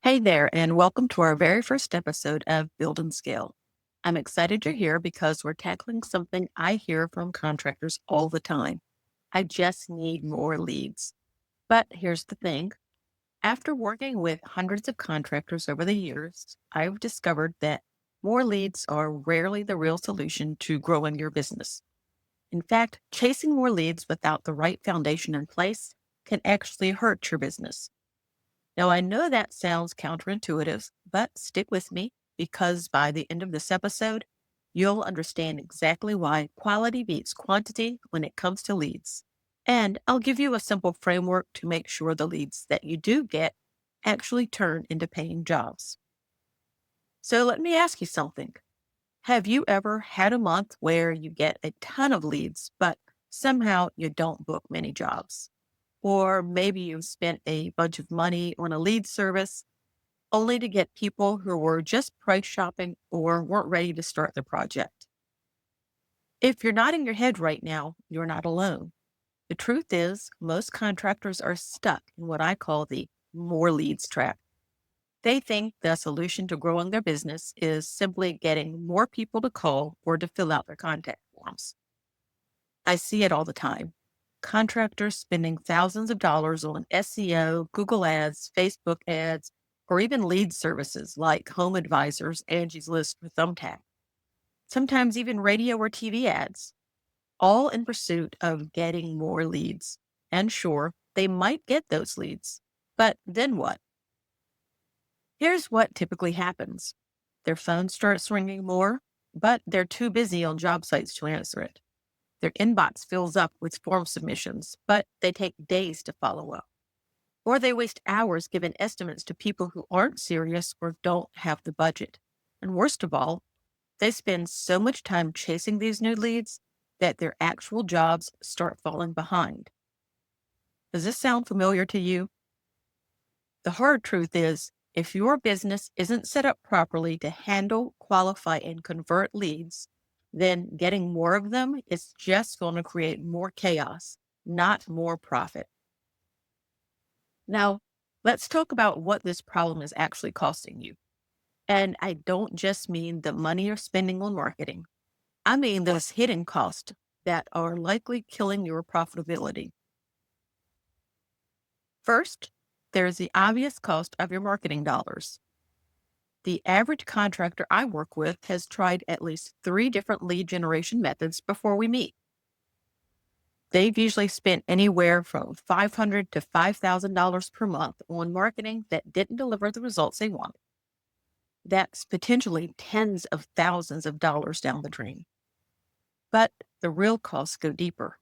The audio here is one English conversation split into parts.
Hey there, and welcome to our very first episode of Build and Scale. I'm excited you're here because we're tackling something I hear from contractors all the time. I just need more leads. But here's the thing. After working with hundreds of contractors over the years, I've discovered that more leads are rarely the real solution to growing your business. In fact, chasing more leads without the right foundation in place can actually hurt your business. Now, I know that sounds counterintuitive, but stick with me because by the end of this episode, you'll understand exactly why quality beats quantity when it comes to leads. And I'll give you a simple framework to make sure the leads that you do get actually turn into paying jobs. So let me ask you something. Have you ever had a month where you get a ton of leads, but somehow you don't book many jobs? Or maybe you've spent a bunch of money on a lead service only to get people who were just price shopping or weren't ready to start the project. If you're nodding your head right now, you're not alone. The truth is, most contractors are stuck in what I call the more leads trap. They think the solution to growing their business is simply getting more people to call or to fill out their contact forms. I see it all the time. Contractors spending thousands of dollars on SEO, Google ads, Facebook ads, or even lead services like Home Advisors, Angie's List, or Thumbtack. Sometimes even radio or TV ads, all in pursuit of getting more leads. And sure, they might get those leads. But then what? Here's what typically happens. Their phone starts ringing more, but they're too busy on job sites to answer it. Their inbox fills up with form submissions, but they take days to follow up. Or they waste hours giving estimates to people who aren't serious or don't have the budget. And worst of all, they spend so much time chasing these new leads that their actual jobs start falling behind. Does this sound familiar to you? The hard truth is, if your business isn't set up properly to handle, qualify, and convert leads, then getting more of them is just going to create more chaos, not more profit. Now, let's talk about what this problem is actually costing you. And I don't just mean the money you're spending on marketing. I mean those hidden costs that are likely killing your profitability. First, there's the obvious cost of your marketing dollars. The average contractor I work with has tried at least 3 different lead generation methods before we meet. They've usually spent anywhere from $500 to $5,000 per month on marketing that didn't deliver the results they wanted. That's potentially tens of thousands of dollars down the drain. But the real costs go deeper.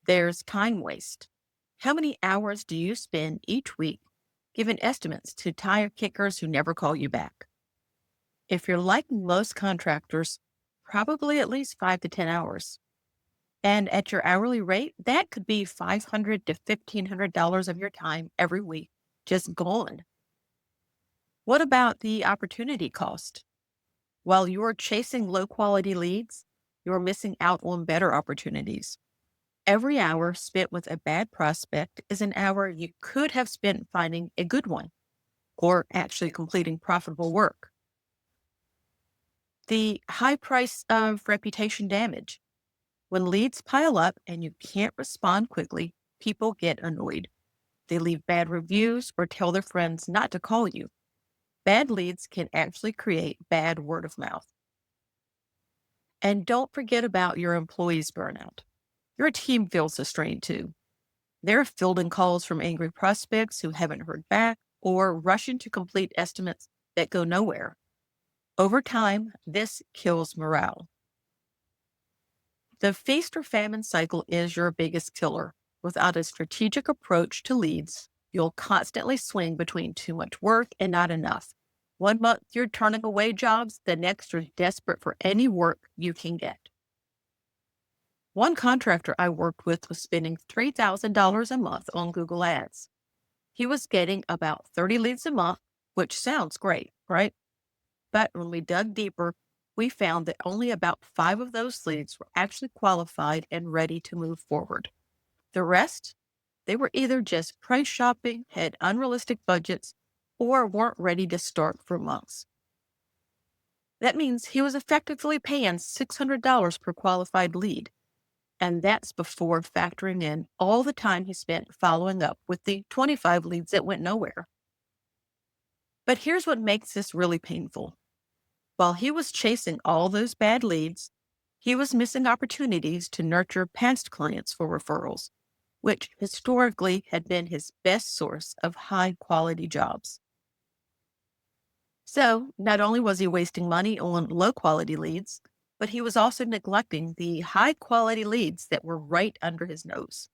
There's time waste. How many hours do you spend each week giving estimates to tire kickers who never call you back? If you're like most contractors, probably at least 5 to 10 hours. And at your hourly rate, that could be $500 to $1,500 of your time every week just gone. What about the opportunity cost? While you're chasing low quality leads, you're missing out on better opportunities. Every hour spent with a bad prospect is an hour you could have spent finding a good one or actually completing profitable work. The high price of reputation damage. When leads pile up and you can't respond quickly, people get annoyed. They leave bad reviews or tell their friends not to call you. Bad leads can actually create bad word of mouth. And don't forget about your employees' burnout. Your team feels the strain too. They're fielding calls from angry prospects who haven't heard back or rushing to complete estimates that go nowhere. Over time, this kills morale. The feast or famine cycle is your biggest killer. Without a strategic approach to leads, you'll constantly swing between too much work and not enough. One month you're turning away jobs, the next you're desperate for any work you can get. One contractor I worked with was spending $3,000 a month on Google Ads. He was getting about 30 leads a month, which sounds great, right? But when we dug deeper, we found that only about 5 of those leads were actually qualified and ready to move forward. The rest, they were either just price shopping, had unrealistic budgets, or weren't ready to start for months. That means he was effectively paying $600 per qualified lead. And that's before factoring in all the time he spent following up with the 25 leads that went nowhere. But here's what makes this really painful. While he was chasing all those bad leads, he was missing opportunities to nurture past clients for referrals, which historically had been his best source of high quality jobs. So, not only was he wasting money on low quality leads, but he was also neglecting the high quality leads that were right under his nose.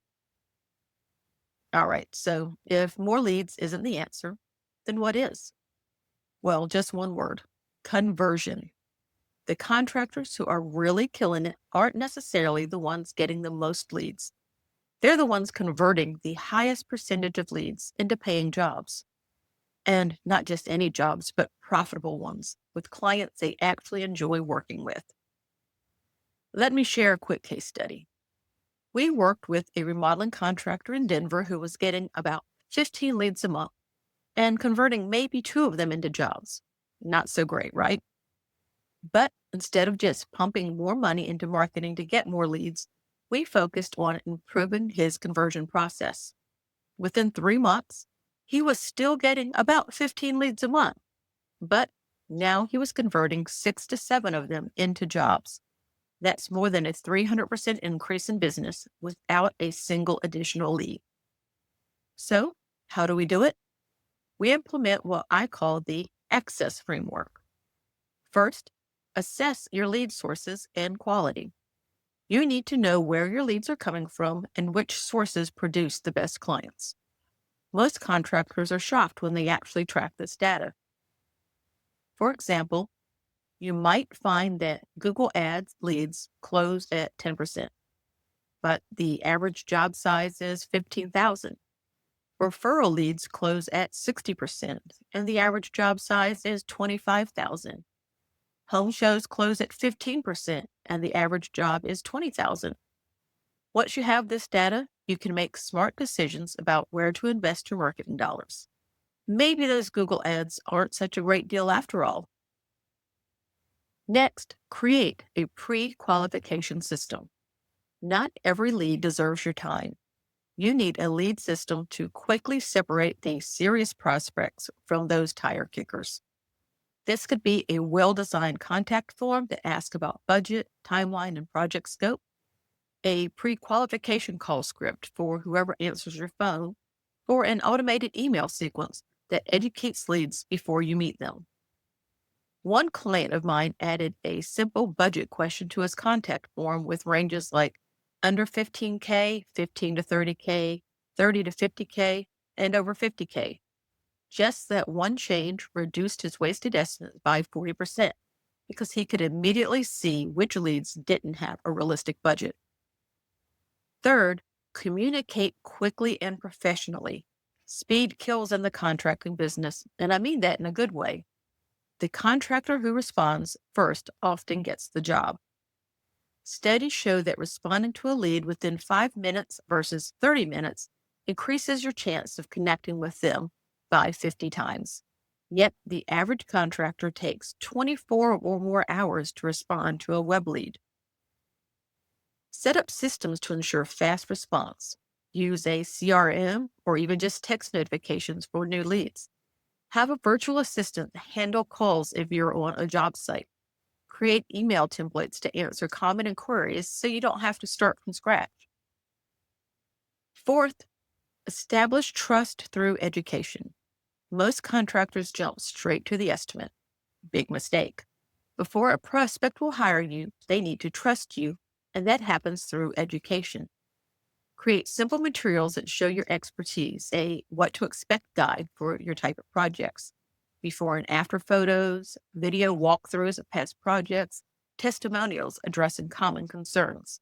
All right, so if more leads isn't the answer, then what is? Well, just one word: conversion. The contractors who are really killing it aren't necessarily the ones getting the most leads. They're the ones converting the highest percentage of leads into paying jobs. And not just any jobs, but profitable ones with clients they actually enjoy working with. Let me share a quick case study. We worked with a remodeling contractor in Denver who was getting about 15 leads a month and converting maybe two of them into jobs. Not so great, right? But instead of just pumping more money into marketing to get more leads, we focused on improving his conversion process. Within 3 months, he was still getting about 15 leads a month, but now he was converting 6 to 7 of them into jobs. That's more than a 300% increase in business without a single additional lead. So, how do we do it? We implement what I call the access framework. First, assess your lead sources and quality. You need to know where your leads are coming from and which sources produce the best clients. Most contractors are shocked when they actually track this data. For example, you might find that Google Ads leads close at 10%, but the average job size is 15,000. Referral leads close at 60%, and the average job size is 25,000. Home shows close at 15%, and the average job is 20,000. Once you have this data, you can make smart decisions about where to invest your marketing dollars. Maybe those Google ads aren't such a great deal after all. Next, create a pre-qualification system. Not every lead deserves your time. You need a lead system to quickly separate the serious prospects from those tire kickers. This could be a well-designed contact form that asks about budget, timeline, and project scope, a pre-qualification call script for whoever answers your phone, or an automated email sequence that educates leads before you meet them. One client of mine added a simple budget question to his contact form with ranges like under 15K, 15 to 30K, 30 to 50K, and over 50K. Just that one change reduced his wasted estimate by 40% because he could immediately see which leads didn't have a realistic budget. Third, communicate quickly and professionally. Speed kills in the contracting business, and I mean that in a good way. The contractor who responds first often gets the job. Studies show that responding to a lead within 5 minutes versus 30 minutes increases your chance of connecting with them by 50 times. Yet the average contractor takes 24 or more hours to respond to a web lead. Set up systems to ensure fast response. Use a CRM or even just text notifications for new leads. Have a virtual assistant handle calls if you're on a job site. Create email templates to answer common inquiries so you don't have to start from scratch. Fourth, establish trust through education. Most contractors jump straight to the estimate. Big mistake. Before a prospect will hire you, they need to trust you, and that happens through education. Create simple materials that show your expertise, a what to expect guide for your type of projects, before and after photos, video walkthroughs of past projects, testimonials addressing common concerns.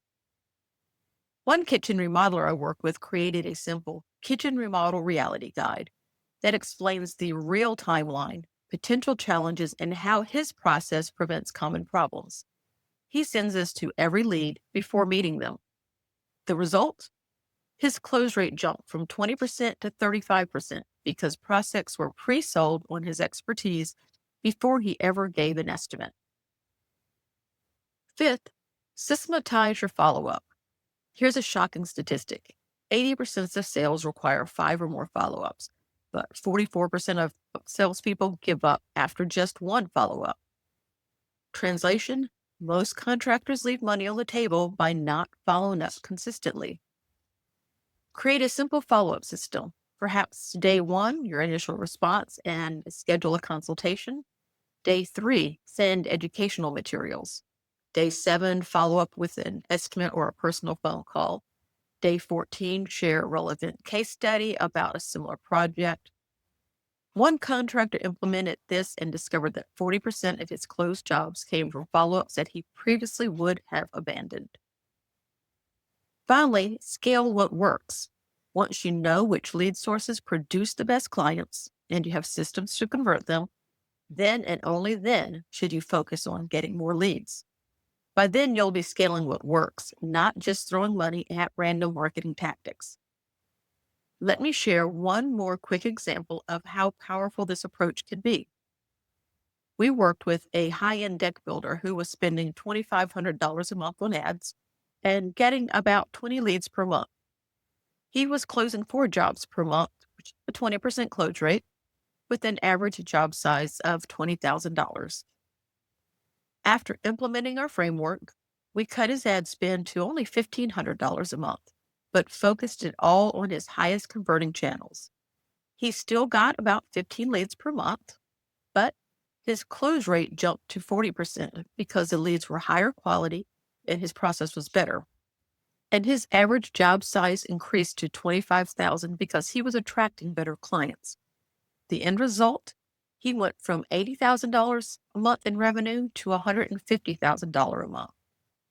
One kitchen remodeler I work with created a simple kitchen remodel reality guide that explains the real timeline, potential challenges, and how his process prevents common problems. He sends this to every lead before meeting them. The result? His close rate jumped from 20% to 35% because prospects were pre sold on his expertise before he ever gave an estimate. Fifth, systematize your follow up. Here's a shocking statistic: 80% of sales require 5 or more follow ups, but 44% of salespeople give up after just one follow up. Translation: most contractors leave money on the table by not following up consistently. Create a simple follow up system. Perhaps day 1, your initial response and schedule a consultation. Day 3, send educational materials. Day 7, follow up with an estimate or a personal phone call. Day 14, share a relevant case study about a similar project. One contractor implemented this and discovered that 40% of his closed jobs came from follow ups that he previously would have abandoned. Finally, scale what works. Once you know which lead sources produce the best clients and you have systems to convert them, then and only then should you focus on getting more leads. By then, you'll be scaling what works, not just throwing money at random marketing tactics. Let me share one more quick example of how powerful this approach can be. We worked with a high-end deck builder who was spending $2,500 a month on ads and getting about 20 leads per month. He was closing 4 jobs per month, which is a 20% close rate, with an average job size of $20,000. After implementing our framework, we cut his ad spend to only $1,500 a month, but focused it all on his highest converting channels. He still got about 15 leads per month, but his close rate jumped to 40% because the leads were higher quality and his process was better. And his average job size increased to $25,000 because he was attracting better clients. The end result? He went from $80,000 a month in revenue to $150,000 a month,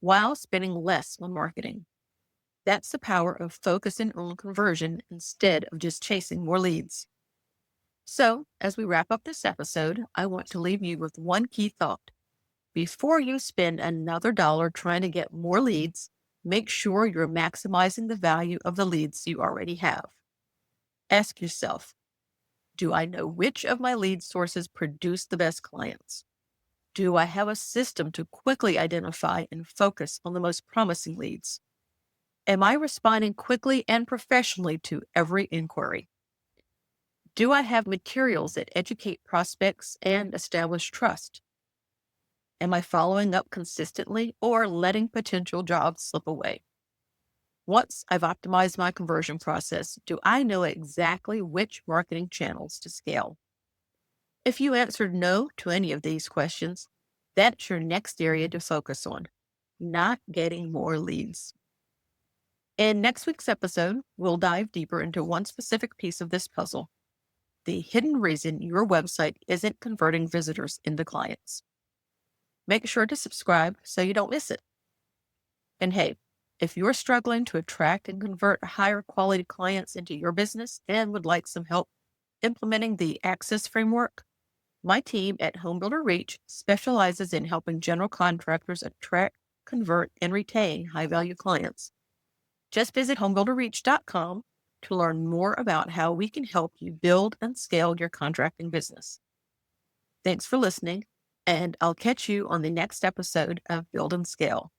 while spending less on marketing. That's the power of focusing on conversion instead of just chasing more leads. So, as we wrap up this episode, I want to leave you with one key thought. Before you spend another dollar trying to get more leads, make sure you're maximizing the value of the leads you already have. Ask yourself, do I know which of my lead sources produce the best clients? Do I have a system to quickly identify and focus on the most promising leads? Am I responding quickly and professionally to every inquiry? Do I have materials that educate prospects and establish trust? Am I following up consistently or letting potential jobs slip away? Once I've optimized my conversion process, do I know exactly which marketing channels to scale? If you answered no to any of these questions, that's your next area to focus on, not getting more leads. In next week's episode, we'll dive deeper into one specific piece of this puzzle: the hidden reason your website isn't converting visitors into clients. Make sure to subscribe so you don't miss it. And hey, if you're struggling to attract and convert higher quality clients into your business and would like some help implementing the Access framework, my team at Homebuilder Reach specializes in helping general contractors attract, convert, and retain high-value clients. Just visit homebuilderreach.com to learn more about how we can help you build and scale your contracting business. Thanks for listening, and I'll catch you on the next episode of Build and Scale.